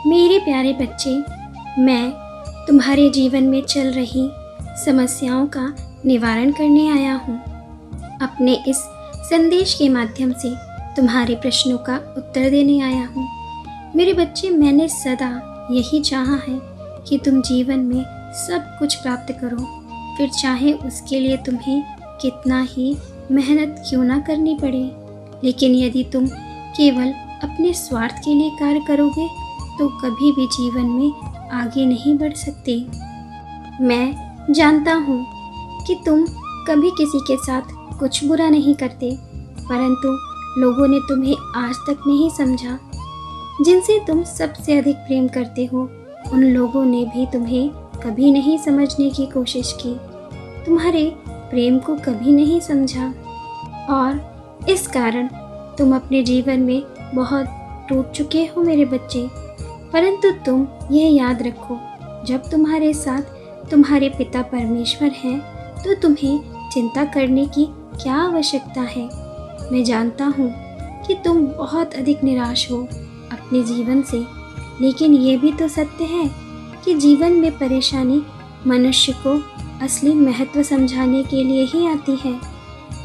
मेरे प्यारे बच्चे, मैं तुम्हारे जीवन में चल रही समस्याओं का निवारण करने आया हूँ। अपने इस संदेश के माध्यम से तुम्हारे प्रश्नों का उत्तर देने आया हूँ। मेरे बच्चे, मैंने सदा यही चाहा है कि तुम जीवन में सब कुछ प्राप्त करो, फिर चाहे उसके लिए तुम्हें कितना ही मेहनत क्यों ना करनी पड़े। लेकिन यदि तुम केवल अपने स्वार्थ के लिए कार्य करोगे तो कभी भी जीवन में आगे नहीं बढ़ सकते। मैं जानता हूँ कि तुम कभी किसी के साथ कुछ बुरा नहीं करते, परंतु लोगों ने तुम्हें आज तक नहीं समझा। जिनसे तुम सबसे अधिक प्रेम करते हो, उन लोगों ने भी तुम्हें कभी नहीं समझने की कोशिश की, तुम्हारे प्रेम को कभी नहीं समझा, और इस कारण तुम अपने जीवन में बहुत टूट चुके हो मेरे बच्चे। परंतु तुम यह याद रखो, जब तुम्हारे साथ तुम्हारे पिता परमेश्वर हैं तो तुम्हें चिंता करने की क्या आवश्यकता है। मैं जानता हूँ कि तुम बहुत अधिक निराश हो अपने जीवन से, लेकिन ये भी तो सत्य है कि जीवन में परेशानी मनुष्य को असली महत्व समझाने के लिए ही आती है।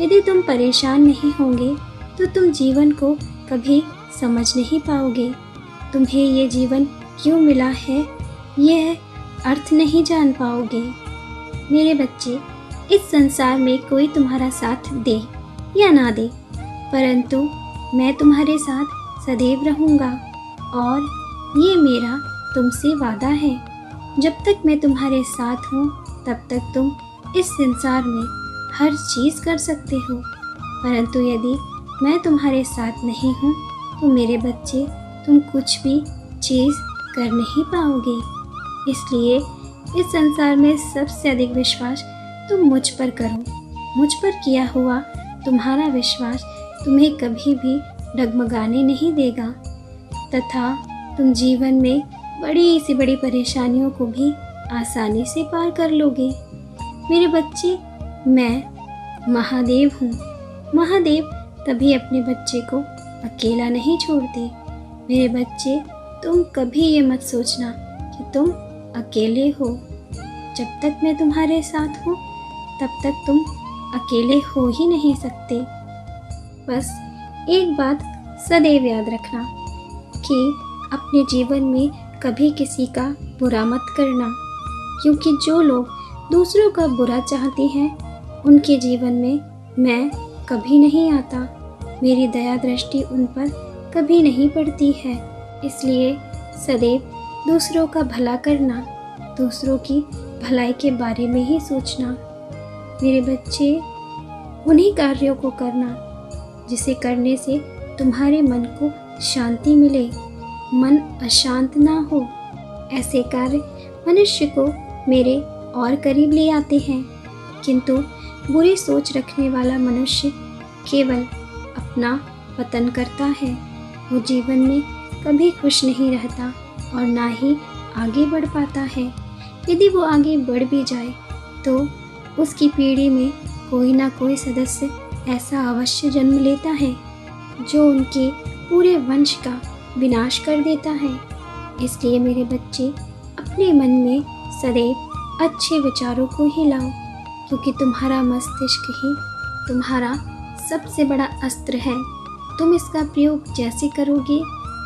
यदि तुम परेशान नहीं होंगे तो तुम जीवन को कभी समझ नहीं पाओगे। तुम्हें ये जीवन क्यों मिला है, यह अर्थ नहीं जान पाओगे। मेरे बच्चे, इस संसार में कोई तुम्हारा साथ दे या ना दे, परंतु मैं तुम्हारे साथ सदैव रहूँगा, और ये मेरा तुमसे वादा है। जब तक मैं तुम्हारे साथ हूँ तब तक तुम इस संसार में हर चीज़ कर सकते हो, परंतु यदि मैं तुम्हारे साथ नहीं हूँ तो मेरे बच्चे तुम कुछ भी चीज़ कर नहीं पाओगे। इसलिए इस संसार में सबसे अधिक विश्वास तुम मुझ पर करो। मुझ पर किया हुआ तुम्हारा विश्वास तुम्हें कभी भी डगमगाने नहीं देगा, तथा तुम जीवन में बड़ी से बड़ी परेशानियों को भी आसानी से पार कर लोगे। मेरे बच्चे, मैं महादेव हूँ। महादेव तभी अपने बच्चे को अकेला नहीं छोड़ते। मेरे बच्चे, तुम कभी ये मत सोचना कि तुम अकेले हो। जब तक मैं तुम्हारे साथ हूँ तब तक तुम अकेले हो ही नहीं सकते। बस एक बात सदैव याद रखना कि अपने जीवन में कभी किसी का बुरा मत करना, क्योंकि जो लोग दूसरों का बुरा चाहते हैं उनके जीवन में मैं कभी नहीं आता। मेरी दया दृष्टि उन पर कभी नहीं पड़ती है। इसलिए सदैव दूसरों का भला करना, दूसरों की भलाई के बारे में ही सोचना। मेरे बच्चे, उन्हीं कार्यों को करना जिसे करने से तुम्हारे मन को शांति मिले, मन अशांत ना हो। ऐसे कार्य मनुष्य को मेरे और करीब ले आते हैं, किंतु बुरी सोच रखने वाला मनुष्य केवल अपना पतन करता है। वो जीवन में कभी खुश नहीं रहता और ना ही आगे बढ़ पाता है। यदि वो आगे बढ़ भी जाए तो उसकी पीढ़ी में कोई ना कोई सदस्य ऐसा अवश्य जन्म लेता है जो उनके पूरे वंश का विनाश कर देता है। इसलिए मेरे बच्चे, अपने मन में सदैव अच्छे विचारों को ही लाओ, क्योंकि तुम्हारा मस्तिष्क ही तुम्हारा सबसे बड़ा अस्त्र है। तुम इसका प्रयोग जैसे करोगे,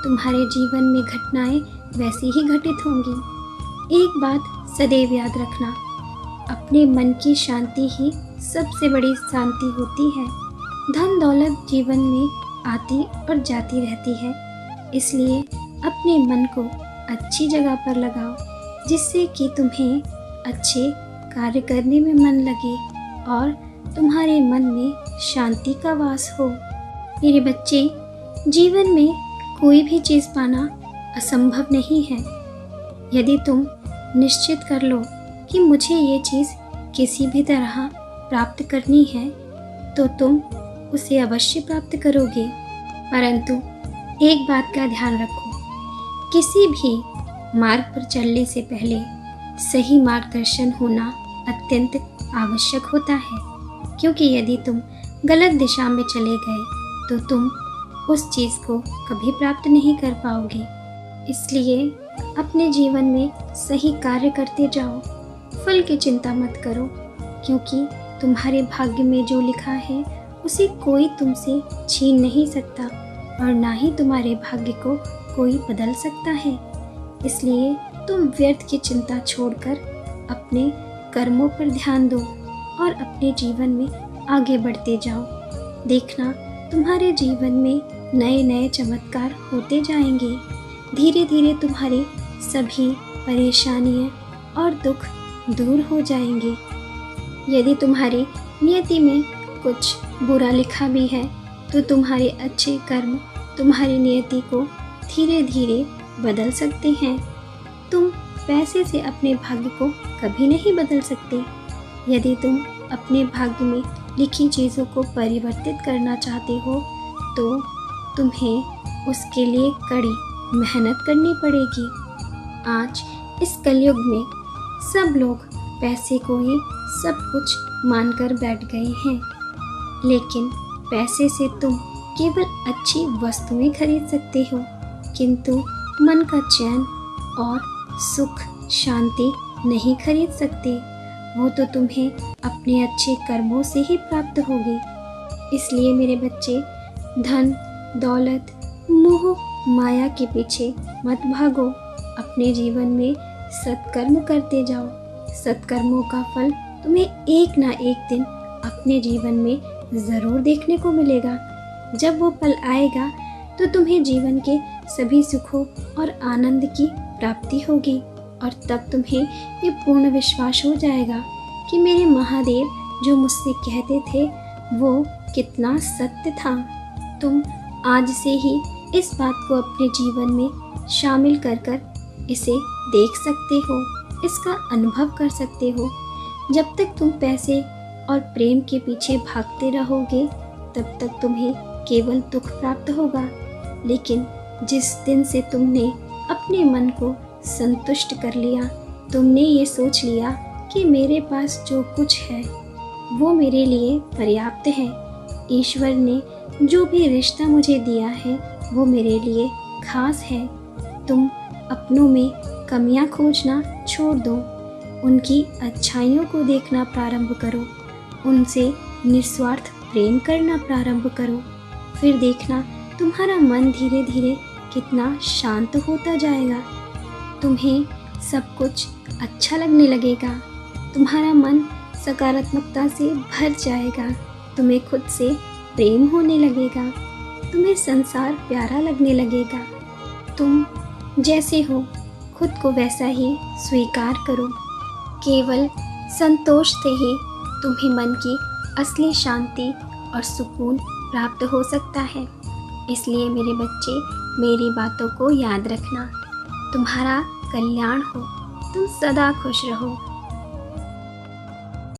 तुम्हारे जीवन में घटनाएं वैसी ही घटित होंगी। एक बात सदैव याद रखना, अपने मन की शांति ही सबसे बड़ी शांति होती है। धन दौलत जीवन में आती और जाती रहती है, इसलिए अपने मन को अच्छी जगह पर लगाओ, जिससे कि तुम्हें अच्छे कार्य करने में मन लगे और तुम्हारे मन में शांति का वास हो। मेरे बच्चे, जीवन में कोई भी चीज़ पाना असंभव नहीं है। यदि तुम निश्चित कर लो कि मुझे ये चीज़ किसी भी तरह प्राप्त करनी है तो तुम उसे अवश्य प्राप्त करोगे। परंतु एक बात का ध्यान रखो, किसी भी मार्ग पर चलने से पहले सही मार्गदर्शन होना अत्यंत आवश्यक होता है, क्योंकि यदि तुम गलत दिशा में चले गए तो तुम उस चीज़ को कभी प्राप्त नहीं कर पाओगे। इसलिए अपने जीवन में सही कार्य करते जाओ, फल की चिंता मत करो, क्योंकि तुम्हारे भाग्य में जो लिखा है उसे कोई तुमसे छीन नहीं सकता और ना ही तुम्हारे भाग्य को कोई बदल सकता है। इसलिए तुम व्यर्थ की चिंता छोड़कर अपने कर्मों पर ध्यान दो और अपने जीवन में आगे बढ़ते जाओ। देखना तुम्हारे जीवन में नए नए चमत्कार होते जाएंगे। धीरे धीरे तुम्हारी सभी परेशानियां और दुख दूर हो जाएंगे। यदि तुम्हारी नियति में कुछ बुरा लिखा भी है तो तुम्हारे अच्छे कर्म तुम्हारी नियति को धीरे धीरे बदल सकते हैं। तुम पैसे से अपने भाग्य को कभी नहीं बदल सकते। यदि तुम अपने भाग्य में लिखी चीज़ों को परिवर्तित करना चाहते हो तो तुम्हें उसके लिए कड़ी मेहनत करनी पड़ेगी। आज इस कलयुग में सब लोग पैसे को ही सब कुछ मानकर बैठ गए हैं, लेकिन पैसे से तुम केवल अच्छी वस्तुएं खरीद सकते हो, किंतु मन का चैन और सुख शांति नहीं खरीद सकते। वो तो तुम्हें अपने अच्छे कर्मों से ही प्राप्त होगी। इसलिए मेरे बच्चे, धन दौलत मोह माया के पीछे मत भागो। अपने जीवन में सत्कर्म करते जाओ। सत्कर्मों का फल तुम्हें एक ना एक दिन अपने जीवन में ज़रूर देखने को मिलेगा। जब वो पल आएगा तो तुम्हें जीवन के सभी सुखों और आनंद की प्राप्ति होगी और तब तुम्हें ये पूर्ण विश्वास हो जाएगा कि मेरे महादेव जो मुझसे कहते थे वो कितना सत्य था। तुम आज से ही इस बात को अपने जीवन में शामिल कर कर इसे देख सकते हो, इसका अनुभव कर सकते हो। जब तक तुम पैसे और प्रेम के पीछे भागते रहोगे तब तक तुम्हें केवल दुख प्राप्त होगा। लेकिन जिस दिन से तुमने अपने मन को संतुष्ट कर लिया, तुमने ये सोच लिया कि मेरे पास जो कुछ है वो मेरे लिए पर्याप्त है, ईश्वर ने जो भी रिश्ता मुझे दिया है वो मेरे लिए खास है, तुम अपनों में कमियां खोजना छोड़ दो, उनकी अच्छाइयों को देखना प्रारंभ करो, उनसे निस्वार्थ प्रेम करना प्रारंभ करो। फिर देखना तुम्हारा मन धीरे धीरे कितना शांत होता जाएगा। तुम्हें सब कुछ अच्छा लगने लगेगा। तुम्हारा मन सकारात्मकता से भर जाएगा। तुम्हें खुद से प्रेम होने लगेगा। तुम्हें संसार प्यारा लगने लगेगा। तुम जैसे हो खुद को वैसा ही स्वीकार करो। केवल संतोष से ही तुम्हें मन की असली शांति और सुकून प्राप्त हो सकता है। इसलिए मेरे बच्चे, मेरी बातों को याद रखना। तुम्हारा कल्याण हो, तुम सदा खुश रहो।